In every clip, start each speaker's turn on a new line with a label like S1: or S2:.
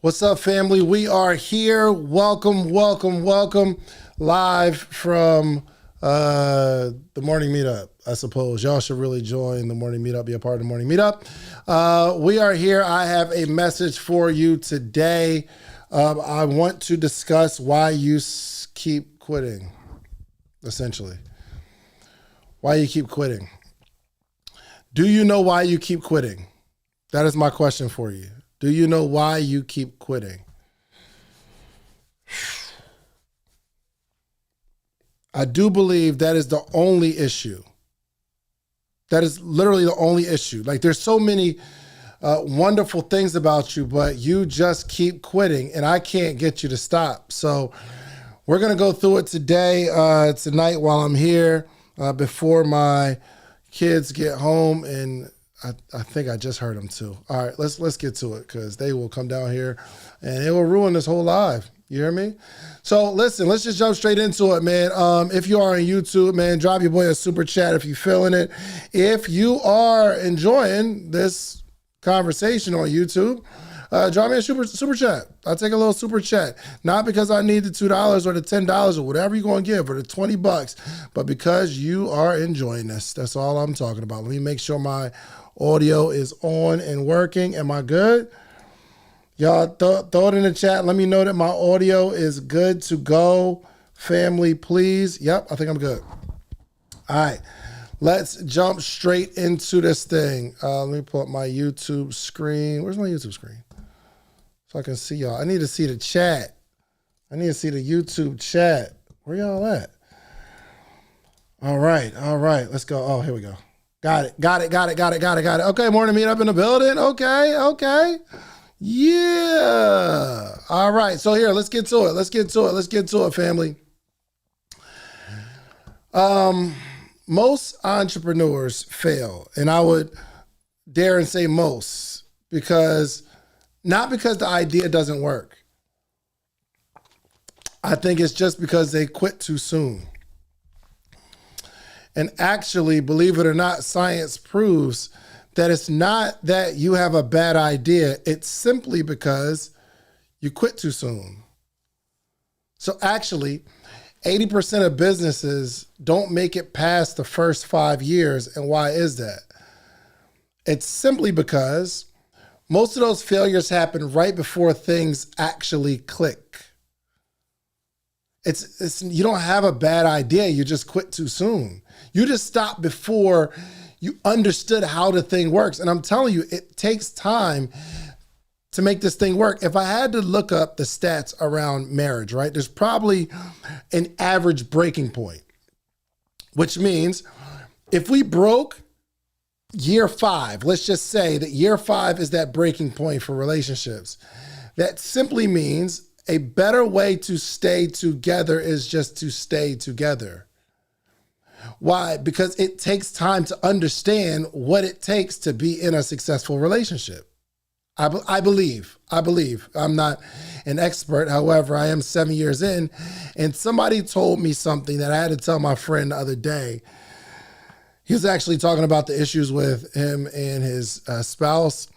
S1: What's up, family? We are here. Welcome, welcome, welcome. Live from the morning meetup, I suppose. Y'all should really join the morning meetup, be a part of the morning meetup. We are here. I have a message for you today. I want to discuss why you keep quitting, essentially. Why you keep quitting. Do you know why you keep quitting? That is my question for you. Do you know why you keep quitting? I do believe that is the only issue. That is literally the only issue. Like, there's so many wonderful things about you, but you just keep quitting, and I can't get you to stop. So we're going to go through it today, tonight while I'm here, before my kids get home, and I think I just heard them too. All right, let's get to it, because they will come down here and it will ruin this whole live. You hear me? So listen, let's just jump straight into it, man. If you are on YouTube, man, drop your boy a super chat if you're feeling it. If you are enjoying this conversation on YouTube, drop me a super chat. I'll take a little super chat. Not because I need the $2 or the $10 or whatever you're going to give, or the $20, but because you are enjoying this. That's all I'm talking about. Let me make sure my audio is on and working. Am I good? Y'all throw it in the chat. Let me know that my audio is good to go. Family, please. Yep, I think I'm good. All right, let's jump straight into this thing. Let me pull up my YouTube screen. Where's my YouTube screen? So I can see y'all. I need to see the chat. I need to see the YouTube chat. Where y'all at? All right. Let's go. Oh, here we go. Got it. Okay, morning meetup in the building. Okay. Yeah. All right. So here, let's get to it, family. Most entrepreneurs fail, and I would dare and say most, not because the idea doesn't work. I think it's just because they quit too soon. And actually, believe it or not, science proves that it's not that you have a bad idea. It's simply because you quit too soon. So actually, 80% of businesses don't make it past the first 5 years. And why is that? It's simply because most of those failures happen right before things actually click. It's you don't have a bad idea. You just quit too soon. You just stopped before you understood how the thing works. And I'm telling you, it takes time to make this thing work. If I had to look up the stats around marriage, right, there's probably an average breaking point, which means if we broke year 5, let's just say that year 5 is that breaking point for relationships. That simply means a better way to stay together is just to stay together. Why? Because it takes time to understand what it takes to be in a successful relationship. I believe. I'm not an expert. However, I am 7 years in, and somebody told me something that I had to tell my friend the other day. He was actually talking about the issues with him and his spouse.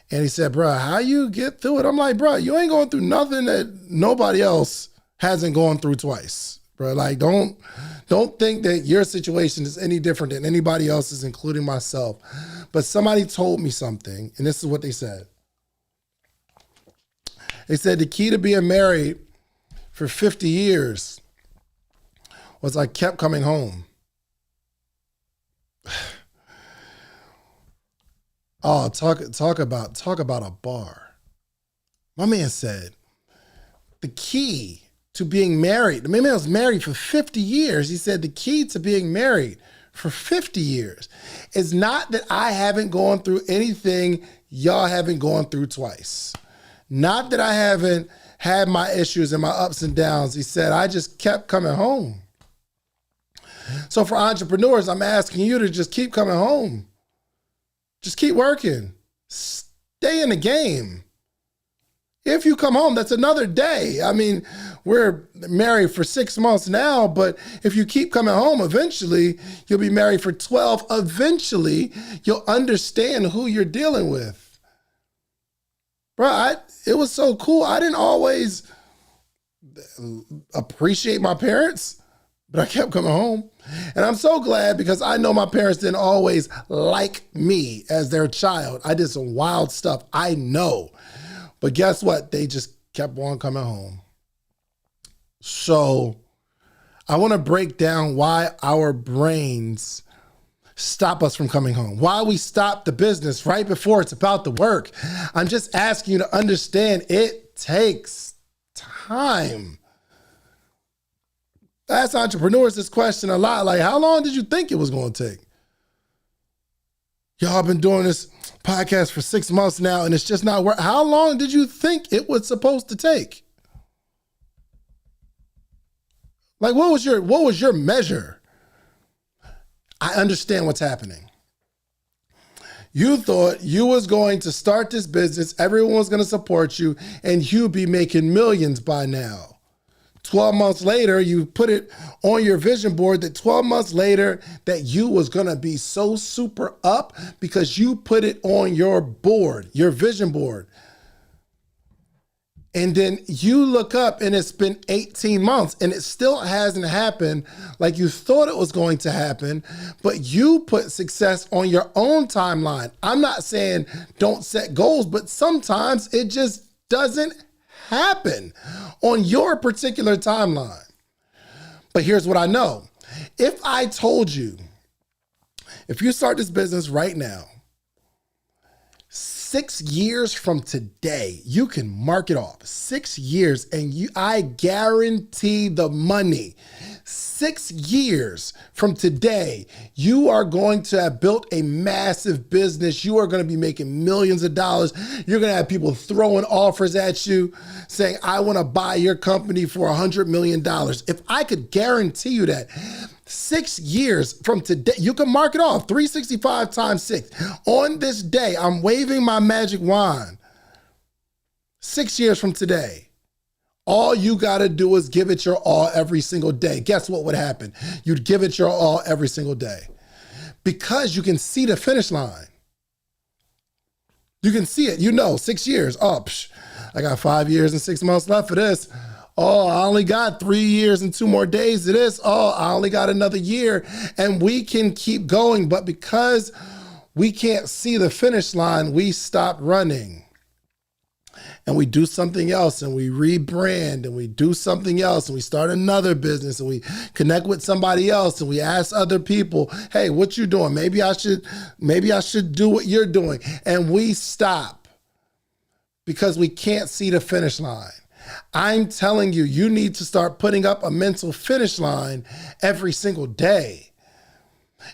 S1: And he said, bro, how you get through it? I'm like, bro, you ain't going through nothing that nobody else hasn't gone through twice, bro. Like, don't think that your situation is any different than anybody else's, including myself. But somebody told me something, and this is what they said. They said the key to being married for 50 years was I kept coming home. Oh, talk about a bar. My man said the key to being married, the man was married for 50 years. He said the key to being married for 50 years is not that I haven't gone through anything y'all haven't gone through twice. Not that I haven't had my issues and my ups and downs. He said, I just kept coming home. So for entrepreneurs, I'm asking you to just keep coming home. Just keep working. Stay in the game. If you come home, that's another day. I mean, we're married for 6 months now, but if you keep coming home, eventually you'll be married for 12. Eventually, you'll understand who you're dealing with. Bro, it was so cool. I didn't always appreciate my parents, but I kept coming home. And I'm so glad because I know my parents didn't always like me as their child. I did some wild stuff, I know. But guess what? They just kept on coming home. So I want to break down why our brains stop us from coming home, why we stop the business right before it's about to work. I'm just asking you to understand it takes time. I ask entrepreneurs this question a lot, like, how long did you think it was going to take? Y'all been doing this podcast for 6 months now and it's just not working. How long did you think it was supposed to take? Like, what was your measure? I understand what's happening. You thought you was going to start this business, everyone was going to support you, and you'd be making millions by now. 12 months later, you put it on your vision board that 12 months later that you was going to be so super up because you put it on your board, your vision board. And then you look up and it's been 18 months and it still hasn't happened like you thought it was going to happen, but you put success on your own timeline. I'm not saying don't set goals, but sometimes it just doesn't happen on your particular timeline. But here's what I know. If I told you, if you start this business right now, 6 years from today, you can mark it off. 6 years and I guarantee the money. 6 years from today, you are going to have built a massive business. You are going to be making millions of dollars. You're going to have people throwing offers at you saying, I want to buy your company for $100 million. If I could guarantee you that, 6 years from today, you can mark it off, 365 times 6. On this day, I'm waving my magic wand. 6 years from today, all you got to do is give it your all every single day. Guess what would happen? You'd give it your all every single day because you can see the finish line. You can see it. 6 years. Oh, I got 5 years and 6 months left for this. Oh, I only got 3 years and 2 more days of this. Oh, I only got another year. And we can keep going. But because we can't see the finish line, we stop running. And we do something else and we rebrand and we do something else and we start another business and we connect with somebody else and we ask other people, hey, what you doing? Maybe I should do what you're doing. And we stop because we can't see the finish line. I'm telling you, you need to start putting up a mental finish line every single day.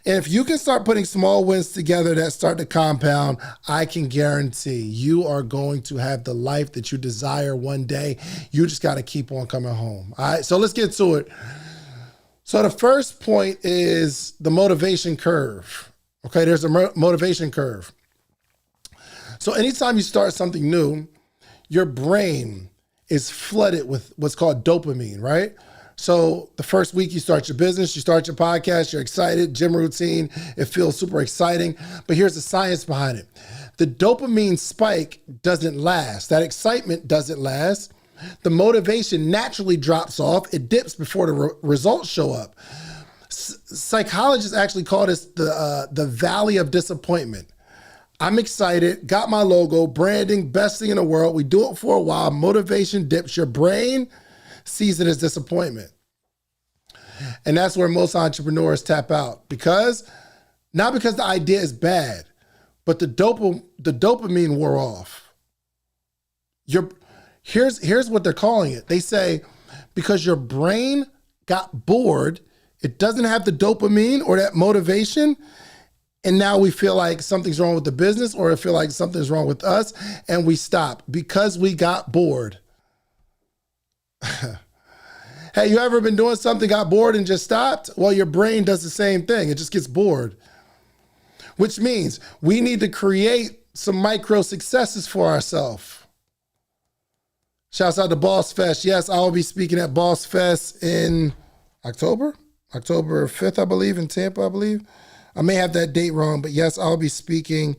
S1: And if you can start putting small wins together that start to compound, I can guarantee you are going to have the life that you desire one day. You just got to keep on coming home. All right, so let's get to it. So the first point is the motivation curve. Okay, there's a motivation curve. So anytime you start something new, your brain is flooded with what's called dopamine, right? So the first week you start your business, you start your podcast, you're excited, gym routine, it feels super exciting. But here's the science behind it. The dopamine spike doesn't last. That excitement doesn't last. The motivation naturally drops off. It dips before the results show up. Psychologists actually call this the valley of disappointment. I'm excited, got my logo, branding, best thing in the world. We do it for a while. Motivation dips. Your brain sees it as disappointment. And that's where most entrepreneurs tap out not because the idea is bad, but the dopamine wore off. Here's what they're calling it. They say, because your brain got bored, it doesn't have the dopamine or that motivation, and now we feel like something's wrong with the business or I feel like something's wrong with us, and we stop because we got bored. Hey, you ever been doing something, got bored and just stopped? Well, your brain does the same thing. It just gets bored, which means we need to create some micro successes for ourselves. Shouts out to Boss Fest. Yes, I will be speaking at Boss Fest in October 5th, I believe, in Tampa, I believe. I may have that date wrong, but yes, I'll be speaking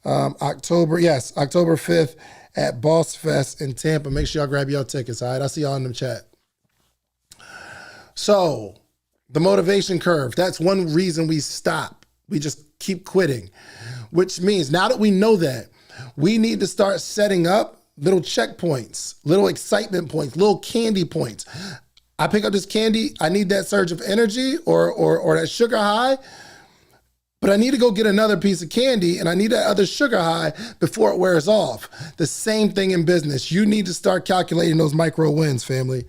S1: October 5th. at Boss Fest in Tampa. Make sure y'all grab your tickets, all right? I'll see y'all in the chat. So, the motivation curve, that's one reason we stop. We just keep quitting, which means now that we know that, we need to start setting up little checkpoints, little excitement points, little candy points. I pick up this candy, I need that surge of energy or that sugar high, but I need to go get another piece of candy and I need that other sugar high before it wears off. The same thing in business. You need to start calculating those micro wins, family.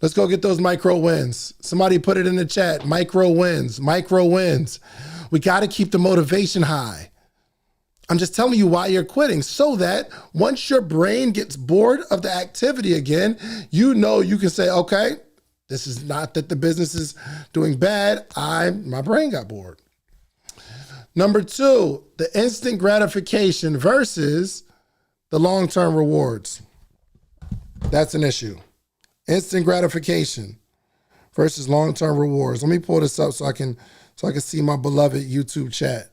S1: Let's go get those micro wins. Somebody put it in the chat, micro wins, micro wins. We got to keep the motivation high. I'm just telling you why you're quitting so that once your brain gets bored of the activity again, you know you can say, okay, this is not that the business is doing bad. My brain got bored. Number 2, the instant gratification versus the long-term rewards. That's an issue. Instant gratification versus long-term rewards. Let me pull this up so I can see my beloved YouTube chat.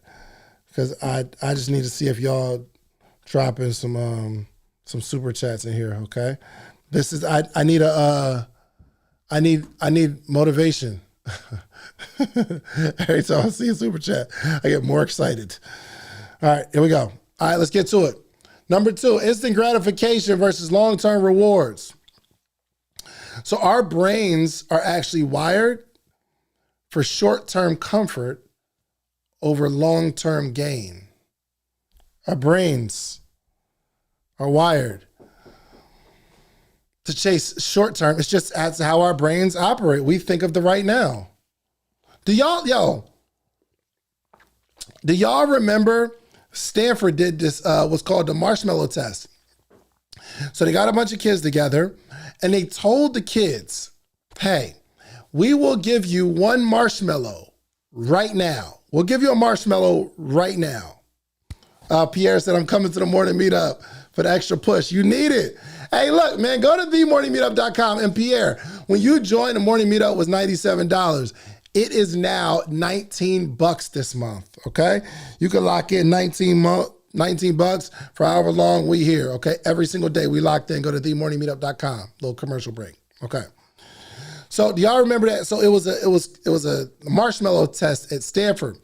S1: Because I just need to see if y'all dropping some super chats in here, okay? This is I need motivation. Every time I see a super chat, I get more excited. All right, here we go. All right, let's get to it. Number 2, instant gratification versus long-term rewards. So our brains are actually wired for short-term comfort over long-term gain. Our brains are wired to chase short-term. It's just that's how our brains operate. We think of the right now. Do y'all remember Stanford did this, what's called the marshmallow test? So they got a bunch of kids together and they told the kids, hey, we will give you one marshmallow right now. We'll give you a marshmallow right now. Pierre said, I'm coming to the morning meetup for the extra push. You need it. Hey, look, man, go to themorningmeetup.com. And Pierre, when you join the morning meetup, it was $97. It is now $19 this month, okay? You can lock in $19 for however long we here, okay? Every single day we locked in. Go to themorningmeetup.com. Little commercial break, okay? So do y'all remember that? So it was a marshmallow test at Stanford.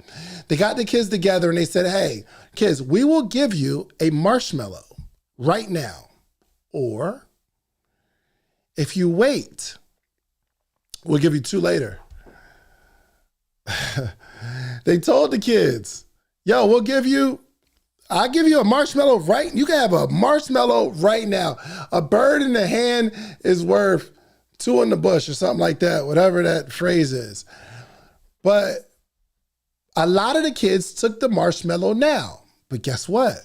S1: They got the kids together and they said, hey, kids, we will give you a marshmallow right now. Or if you wait, we'll give you 2 later. They told the kids, yo, I'll give you a marshmallow you can have a marshmallow right now. A bird in the hand is worth 2 in the bush or something like that, whatever that phrase is. But a lot of the kids took the marshmallow now. But guess what?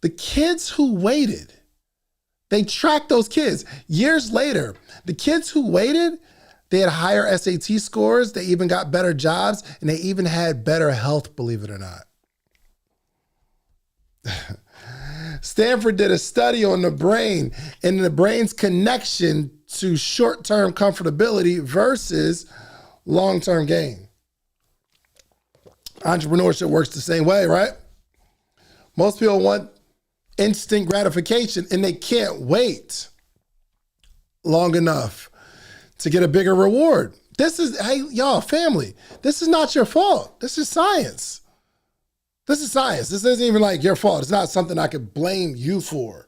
S1: The kids who waited, they tracked those kids. Years later, the kids who waited, they had higher SAT scores, they even got better jobs, and they even had better health, believe it or not. Stanford did a study on the brain and the brain's connection to short-term comfortability versus long-term gain. Entrepreneurship works the same way, right? Most people want instant gratification and they can't wait long enough to get a bigger reward. Hey, y'all, family, this is not your fault. This is science. This is science. This isn't even like your fault. It's not something I could blame you for.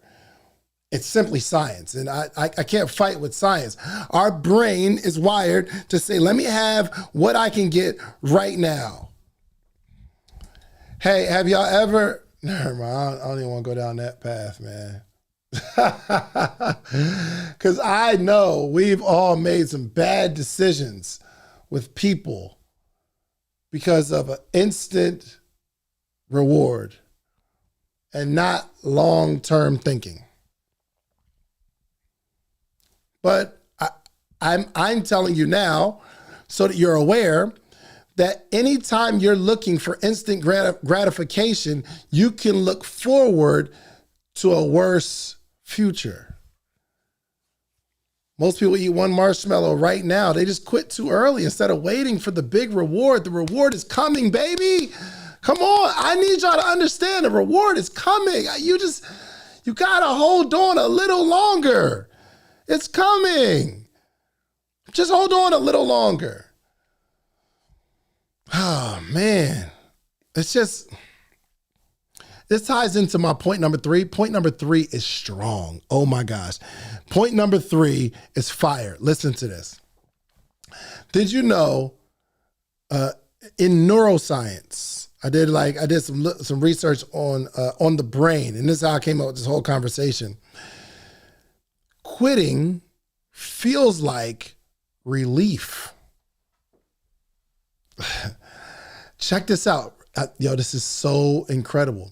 S1: It's simply science, and I can't fight with science. Our brain is wired to say, let me have what I can get right now. Hey, have y'all ever, never mind, I don't even want to go down that path, man. Because I know we've all made some bad decisions with people because of an instant reward and not long-term thinking. But I'm telling you now, so that you're aware, that anytime you're looking for instant gratification, you can look forward to a worse future. Most people eat one marshmallow right now. They just quit too early instead of waiting for the big reward. The reward is coming, baby. Come on. I need y'all to understand the reward is coming. You gotta hold on a little longer. It's coming. Just hold on a little longer. Oh man. It's just, this ties into my point number 3. Point number 3 is strong. Oh my gosh. Point number 3 is fire. Listen to this. Did you know in neuroscience, I did some research on the brain, and this is how I came up with this whole conversation. Quitting feels like relief. Check this out. This is so incredible.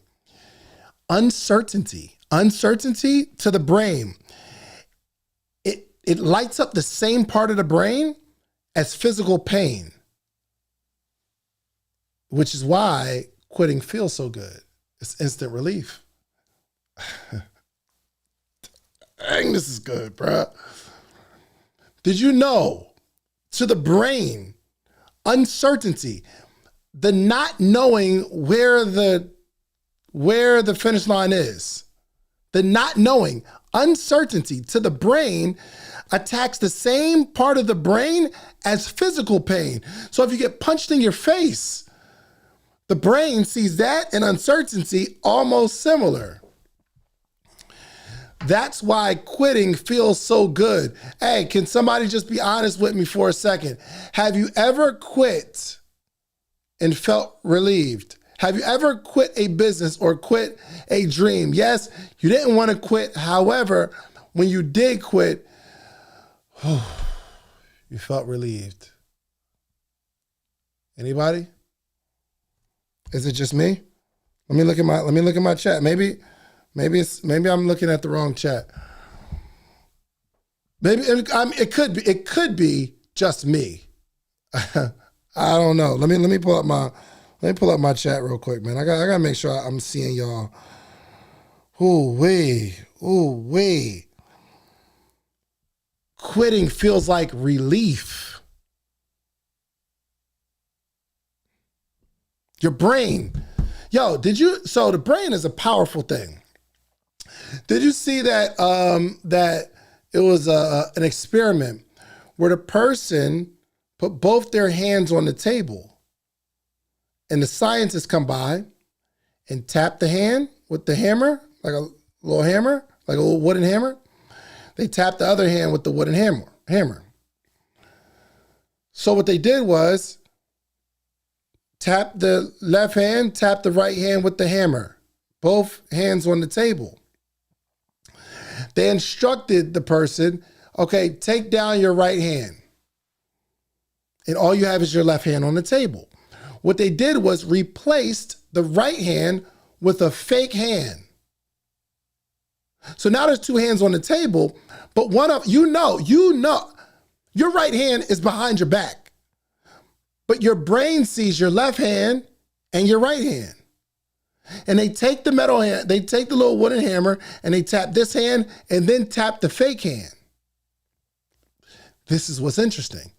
S1: Uncertainty to the brain. It lights up the same part of the brain as physical pain, which is why quitting feels so good. It's instant relief. Dang, this is good, bro. Did you know, to the brain, uncertainty, the not knowing where the finish line is, the not knowing, uncertainty to the brain attacks the same part of the brain as physical pain. So if you get punched in your face, the brain sees that and uncertainty almost similar. That's why quitting feels so good. Hey, can somebody just be honest with me for a second? Have you ever quit and felt relieved? Have you ever quit a business or quit a dream? Yes, you didn't want to quit. However, when you did quit, you felt relieved. Anybody? Is it just me? Let me look at my chat. Maybe I'm looking at the wrong chat. Maybe it could be just me. I don't know. Let me pull up my chat real quick, man. I gotta make sure I'm seeing y'all. Ooh wee. Quitting feels like relief. Your brain. So the brain is a powerful thing. Did you see that that it was an experiment where the person put both their hands on the table and the scientists come by and tap the hand with the hammer, like a little hammer, like a little wooden hammer. They tapped the other hand with the wooden hammer. So what they did was tap the left hand, tap the right hand with the hammer, both hands on the table. They instructed the person, okay, take down your right hand. And all you have is your left hand on the table. What they did was replaced the right hand with a fake hand. So now there's two hands on the table, but one of, you know, your right hand is behind your back, but your brain sees your left hand and your right hand. And they take the metal hand, they take the little wooden hammer and they tap this hand and then tap the fake hand. This is what's interesting.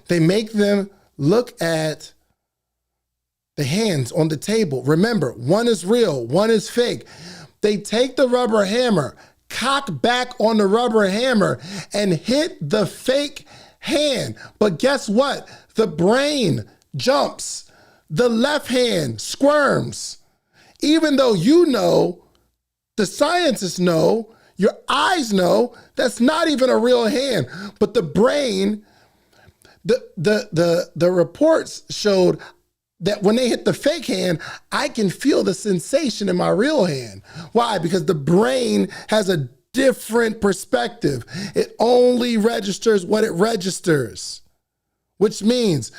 S1: They make them look at the hands on the table. Remember, one is real, one is fake. They take the rubber hammer, cock back on the rubber hammer, and hit the fake hand. But guess what? The brain jumps. The left hand squirms. Even though you know, the scientists know, your eyes know, that's not even a real hand. But the brain, the reports showed that when they hit the fake hand, I can feel the sensation in my real hand. Why? Because the brain has a different perspective. It only registers what it registers, which means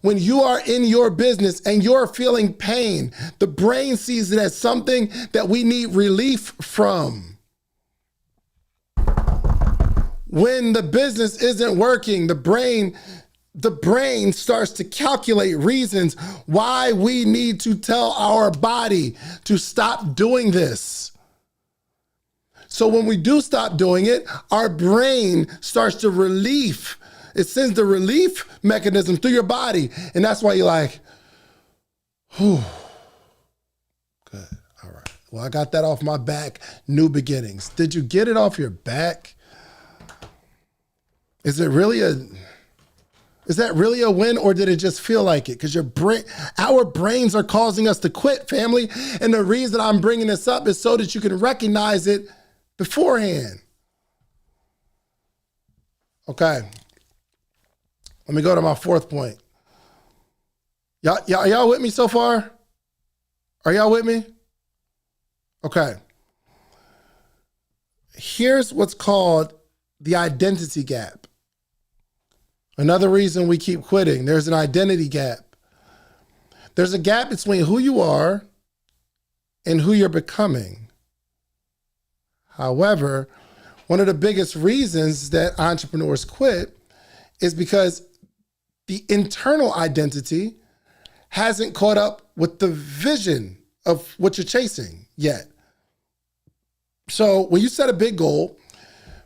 S1: when you are in your business and you're feeling pain, the brain sees it as something that we need relief from. When the business isn't working, the brain starts to calculate reasons why we need to tell our body to stop doing this. So when we do stop doing it, our brain starts to relief. It sends the relief mechanism through your body. And that's why you're like, whew, good, all right. Well, I got that off my back. New beginnings. Did you get it off your back? Is that really a win, or did it just feel like it? Because our brains are causing us to quit, family. And the reason I'm bringing this up is so that you can recognize it beforehand. Okay. Let me go to my fourth point. Y'all with me so far? Are y'all with me? Okay. Here's what's called the identity gap. Another reason we keep quitting, there's an identity gap. There's a gap between who you are and who you're becoming. However, one of the biggest reasons that entrepreneurs quit is because the internal identity hasn't caught up with the vision of what you're chasing yet. So when you set a big goal,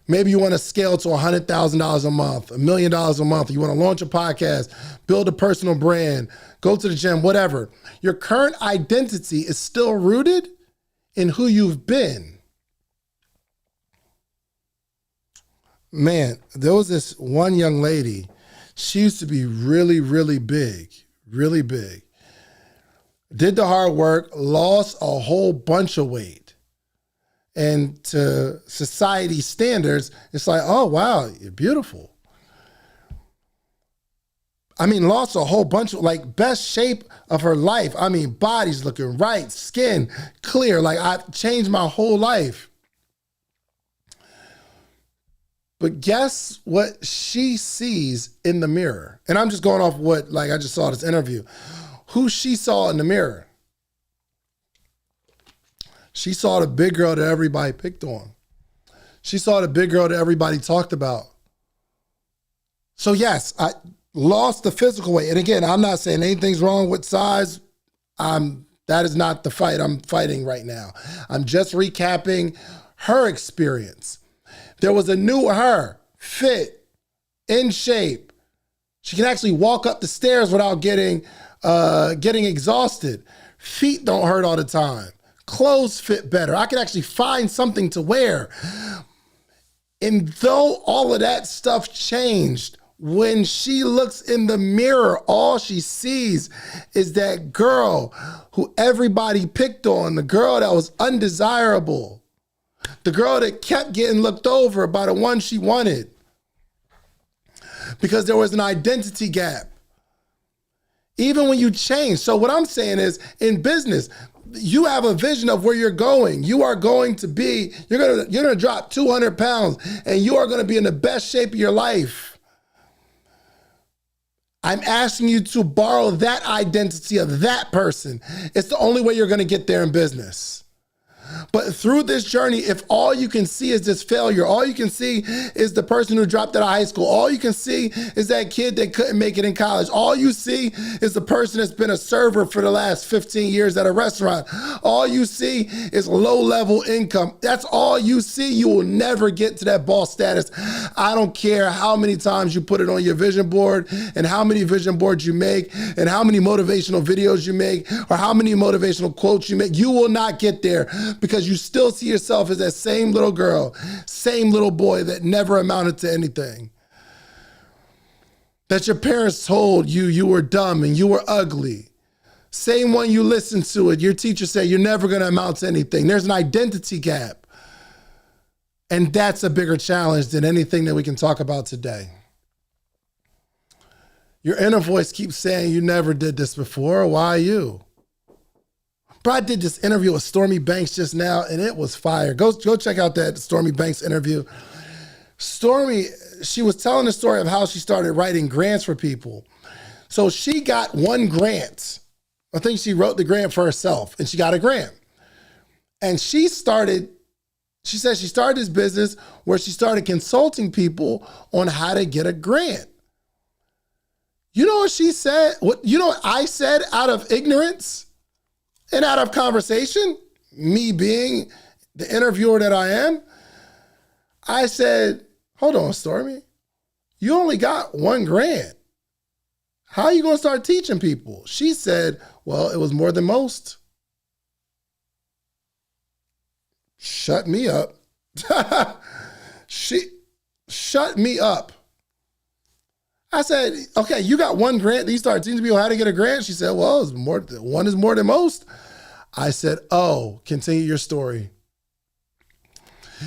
S1: maybe you want to scale to $100,000 a month, $1 million a month, you want to launch a podcast, build a personal brand, go to the gym, whatever. Your current identity is still rooted in who you've been. Man, there was this one young lady, she used to be really, really big, really big. Did the hard work, lost a whole bunch of weight. And to society standards, it's like, oh, wow, you're beautiful. I mean, lost a whole bunch of, like, best shape of her life. I mean, body's looking right, skin clear. Like, I've changed my whole life. But guess what she sees in the mirror? And I'm just going off what, like, I just saw this interview. Who she saw in the mirror? She saw the big girl that everybody picked on. She saw the big girl that everybody talked about. So yes, I lost the physical weight. And again, I'm not saying anything's wrong with size. That is not the fight I'm fighting right now. I'm just recapping her experience. There was a new her, fit, in shape. She can actually walk up the stairs without getting exhausted. Feet don't hurt all the time. Clothes fit better. I can actually find something to wear. And though all of that stuff changed, when she looks in the mirror, all she sees is that girl who everybody picked on, the girl that was undesirable, the girl that kept getting looked over by the one she wanted, because there was an identity gap. Even when you change. So what I'm saying is, in business, you have a vision of where you're going. You are going to be, you're gonna drop 200 pounds and you are gonna be in the best shape of your life. I'm asking you to borrow that identity of that person. It's the only way you're gonna get there in business. But through this journey, if all you can see is this failure, all you can see is the person who dropped out of high school, all you can see is that kid that couldn't make it in college, all you see is the person that's been a server for the last 15 years at a restaurant, all you see is low-level income. That's all you see. You will never get to that boss status. I don't care how many times you put it on your vision board and how many vision boards you make and how many motivational videos you make or how many motivational quotes you make. You will not get there, because you still see yourself as that same little girl, same little boy that never amounted to anything. That your parents told you you were dumb and you were ugly. Same one you listened to it. Your teacher said you're never going to amount to anything. There's an identity gap. And that's a bigger challenge than anything that we can talk about today. Your inner voice keeps saying you never did this before. Why you? Bro, I did this interview with Stormy Banks just now, and it was fire. Go check out that Stormy Banks interview. Stormy, she was telling the story of how she started writing grants for people. So she got one grant. I think she wrote the grant for herself, and she got a grant. And she said she started this business where she started consulting people on how to get a grant. You know what she said? You know what I said out of ignorance? And out of conversation, me being the interviewer that I am, I said, hold on, Stormy, you only got one grant. How are you going to start teaching people? She said, well, it was more than most. shut me up. She shut me up. I said, okay, you got one grant. Then you started teaching people how to get a grant. She said, well, one is more than most. I said, oh, continue your story.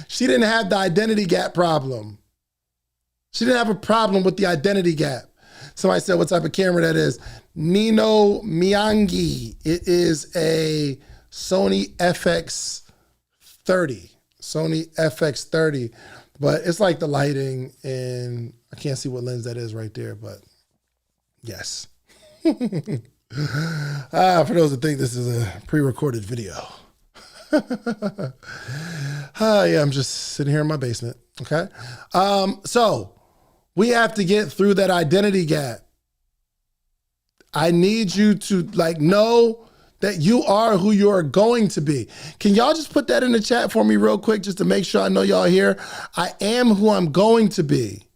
S1: She didn't have the identity gap problem. She didn't have a problem with the identity gap. Somebody said what type of camera that is. Nino Miyangi. It is a Sony FX30. Sony FX30. But it's like the lighting, and I can't see what lens that is right there, but yes. For those who think this is a pre-recorded video. Yeah, I'm just sitting here in my basement, okay? So we have to get through that identity gap. I need you to know that you are who you are going to be. Can y'all just put that in the chat for me real quick just to make sure I know y'all here? I am who I'm going to be.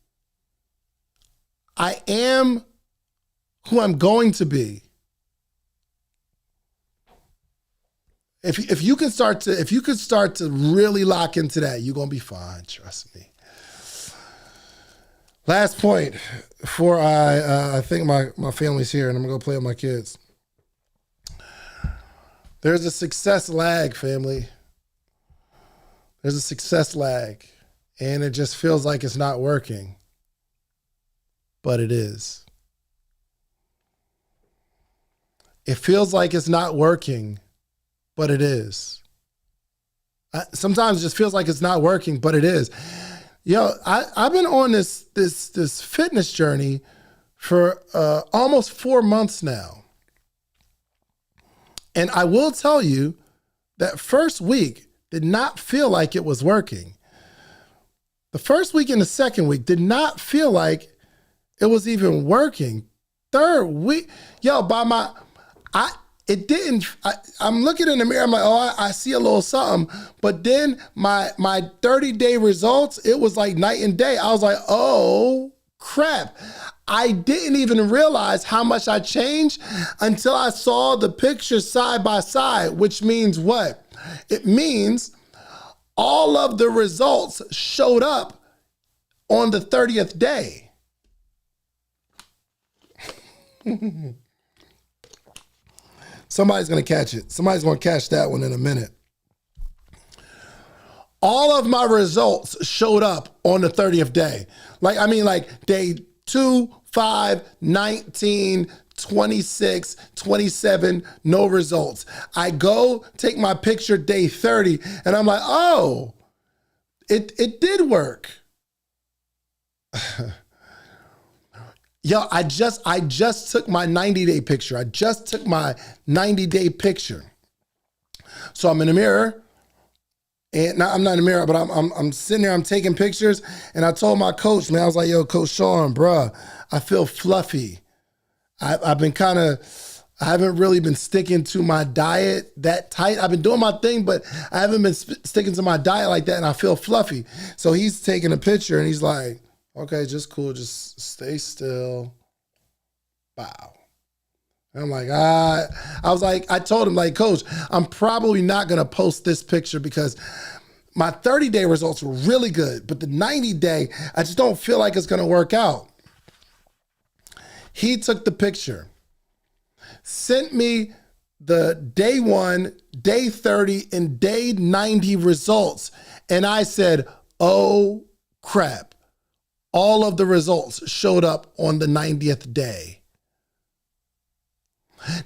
S1: I am who I'm going to be. If you could start to really lock into that, you're gonna be fine, trust me. Last point before I think my family's here and I'm gonna go play with my kids. There's a success lag, family. There's a success lag, and it just feels like it's not working, but it is. It feels like it's not working, but it is. Sometimes it just feels like it's not working, but it is. I've been on this fitness journey for almost 4 months now. And I will tell you that first week did not feel like it was working. The first week and the second week did not feel like it was even working. Third week, I'm looking in the mirror, I'm like, oh, I see a little something. But then my 30-day results, it was like night and day. I was like, oh, crap. I didn't even realize how much I changed until I saw the pictures side by side, which means what? It means all of the results showed up on the 30th day. Somebody's going to catch it. Somebody's going to catch that one in a minute. All of my results showed up on the 30th day. Like day 2, 5, 19, 26, 27, no results. I go take my picture day 30 and I'm like, oh, it did work. Yo, I just took my 90-day picture. I just took my 90-day picture. So I'm in the mirror. And now I'm not in the mirror, but I'm sitting there, I'm taking pictures, and I told my coach, man, I was like, yo, Coach Sean, bruh, I feel fluffy. I haven't really been sticking to my diet that tight. I've been doing my thing, but I haven't been sticking to my diet like that, and I feel fluffy. So he's taking a picture, and he's like, okay, just cool, just stay still. Bow. I'm like, I told him, like, Coach, I'm probably not going to post this picture because my 30-day results were really good, but the 90-day, I just don't feel like it's going to work out. He took the picture, sent me the day 1, day 30, and day 90 results. And I said, oh, crap. All of the results showed up on the 90th day.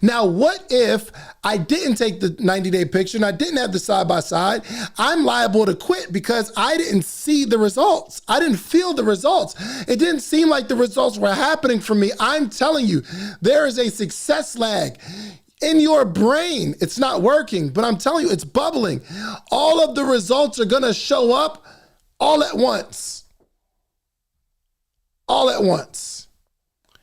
S1: Now, what if I didn't take the 90-day picture and I didn't have the side-by-side? I'm liable to quit because I didn't see the results. I didn't feel the results. It didn't seem like the results were happening for me. I'm telling you, there is a success lag. In your brain, it's not working, but I'm telling you, it's bubbling. All of the results are going to show up all at once. All at once.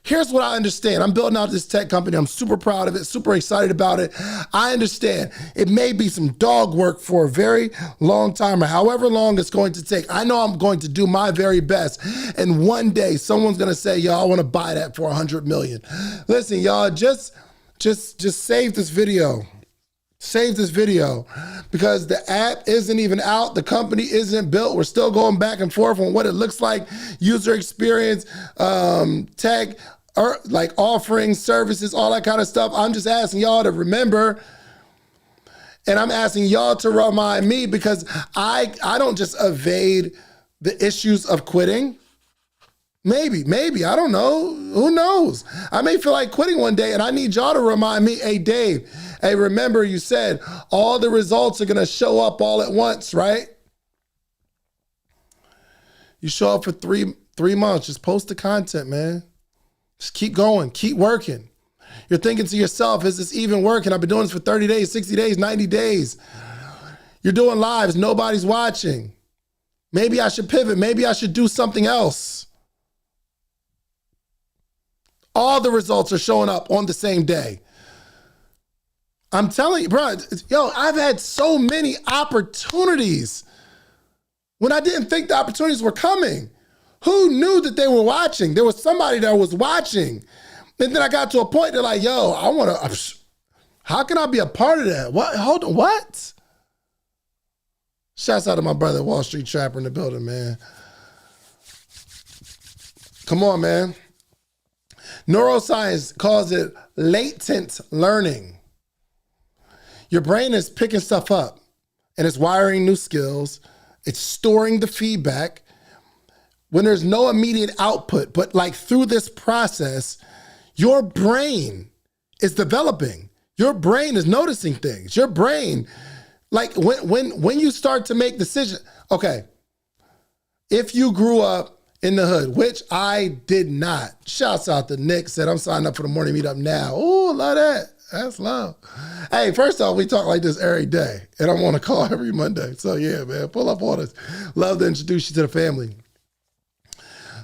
S1: Here's what I understand. I'm building out this tech company. I'm super proud of it, super excited about it. I understand it may be some dog work for a very long time or however long it's going to take. I know I'm going to do my very best. And one day someone's going to say, yo, I want to buy that for $100 million. Listen, y'all, just save this video. save this video because the app isn't even out. The company isn't built. We're still going back and forth on what it looks like, user experience, tech, or like offerings, services, all that kind of stuff. I'm just asking y'all to remember, and I'm asking y'all to remind me because I don't just evade the issues of quitting. Maybe, I don't know. Who knows? I may feel like quitting one day and I need y'all to remind me, hey, Dave, hey, remember you said all the results are gonna show up all at once, right? You show up for three months, just post the content, man. Just keep going, keep working. You're thinking to yourself, is this even working? I've been doing this for 30 days, 60 days, 90 days. You're doing lives, nobody's watching. Maybe I should pivot, maybe I should do something else. All the results are showing up on the same day. I'm telling you, bro, I've had so many opportunities when I didn't think the opportunities were coming. Who knew that they were watching? There was somebody that was watching. And then I got to a point, they're like, how can I be a part of that? What? Hold on, what? Shouts out to my brother, Wall Street Trapper in the building, man. Come on, man. Neuroscience calls it latent learning. Your brain is picking stuff up and it's wiring new skills. It's storing the feedback when there's no immediate output. But like through this process, your brain is developing. Your brain is noticing things. Your brain, like when you start to make decisions, okay, if you grew up in the hood, which I did not. Shouts out to Nick, said I'm signing up for the morning meetup now. Oh, love that. That's love. Hey, first off, we talk like this every day, and I'm on a call every Monday. So yeah, man, pull up on us. Love to introduce you to the family.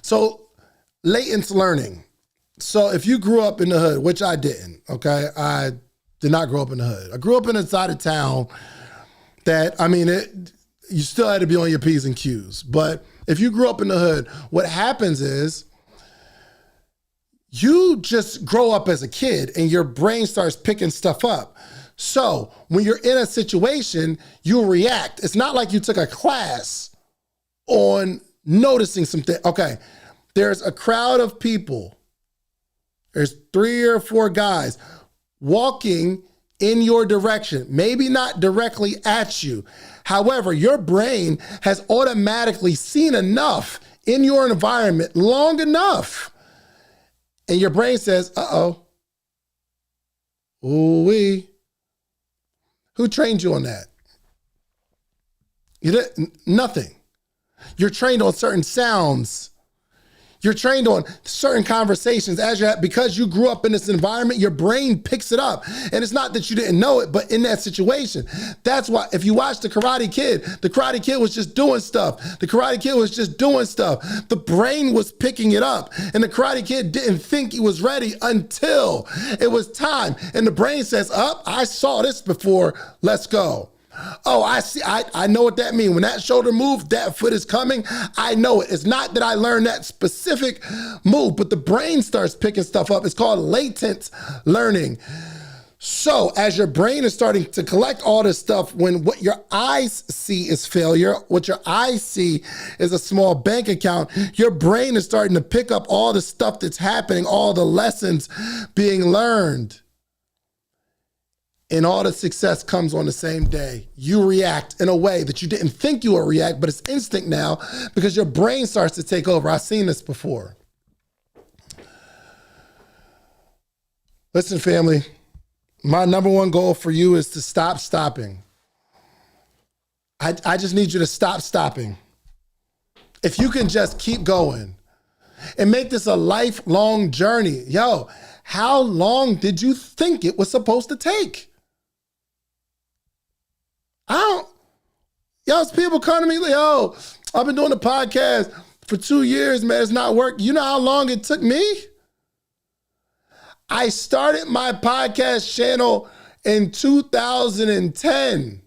S1: So latent learning. So if you grew up in the hood, which I didn't, okay? I did not grow up in the hood. I grew up in a side of town that, you still had to be on your P's and Q's. But if you grew up in the hood, what happens is you just grow up as a kid and your brain starts picking stuff up. So when you're in a situation, you react. It's not like you took a class on noticing something. Okay, there's a crowd of people. There's 3 or 4 guys walking in your direction, maybe not directly at you. However, your brain has automatically seen enough in your environment long enough. And your brain says, ooh-wee. Who trained you on that? You didn't, nothing. You're trained on certain sounds. You're trained on certain conversations because you grew up in this environment, your brain picks it up. And it's not that you didn't know it, but in that situation. That's why if you watch the Karate Kid was just doing stuff. The brain was picking it up. And the Karate Kid didn't think he was ready until it was time. And the brain says, I saw this before, let's go. Oh, I see. I know what that means. When that shoulder moves, that foot is coming. I know it. It's not that I learned that specific move, but the brain starts picking stuff up. It's called latent learning. So as your brain is starting to collect all this stuff, when what your eyes see is failure, what your eyes see is a small bank account, your brain is starting to pick up all the stuff that's happening, all the lessons being learned. And all the success comes on the same day. You react in a way that you didn't think you would react, but it's instinct now because your brain starts to take over. I've seen this before. Listen, family, my number one goal for you is to stop stopping. I just need you to stop stopping. If you can just keep going and make this a lifelong journey. How long did you think it was supposed to take? People come to me like, I've been doing the podcast for 2 years, man, it's not working. You know how long it took me? I started my podcast channel in 2010.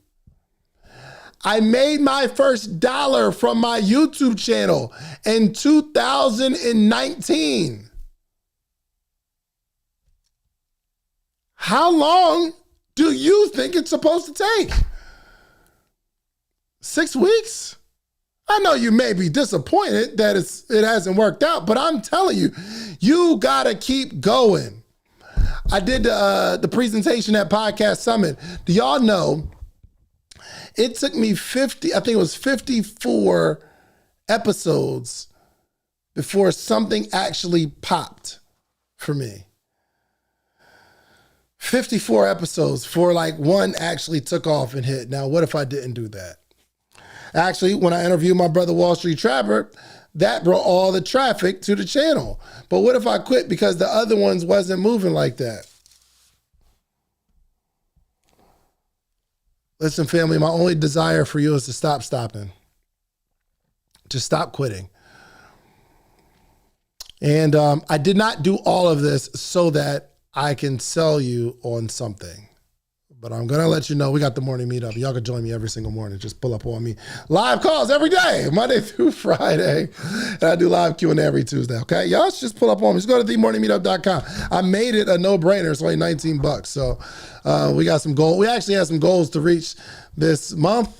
S1: I made my first dollar from my YouTube channel in 2019. How long do you think it's supposed to take? 6 weeks? I know you may be disappointed that it hasn't worked out, but I'm telling you, you gotta keep going. I did the presentation at Podcast Summit. Do y'all know it took me 54 episodes before something actually popped for me. 54 episodes for like one actually took off and hit. Now, what if I didn't do that? Actually, when I interviewed my brother Wall Street Trapper, that brought all the traffic to the channel. But what if I quit because the other ones wasn't moving like that? Listen, family, my only desire for you is to stop stopping. Just stop quitting. And I did not do all of this so that I can sell you on something. But I'm going to let you know, we got the morning meetup. Y'all can join me every single morning. Just pull up on me. Live calls every day, Monday through Friday. And I do live Q&A every Tuesday, okay? Y'all just pull up on me. Just go to themorningmeetup.com. I made it a no-brainer. It's only $19. So we got some goals. We actually have some goals to reach this month.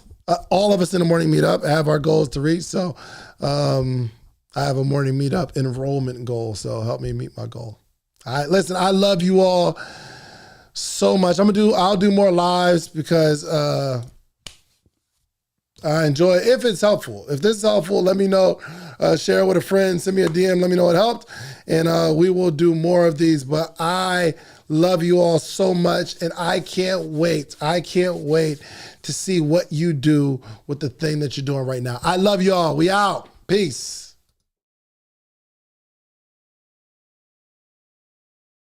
S1: All of us in the morning meetup have our goals to reach. So I have a morning meetup enrollment goal. So help me meet my goal. All right, listen, I love you all so much. I'll do more lives because I enjoy it. If it's helpful, if this is helpful, let me know. Share it with a friend, send me a DM, let me know it helped. And we will do more of these. But I love you all so much. And I can't wait. I can't wait to see what you do with the thing that you're doing right now. I love you all. We out. Peace.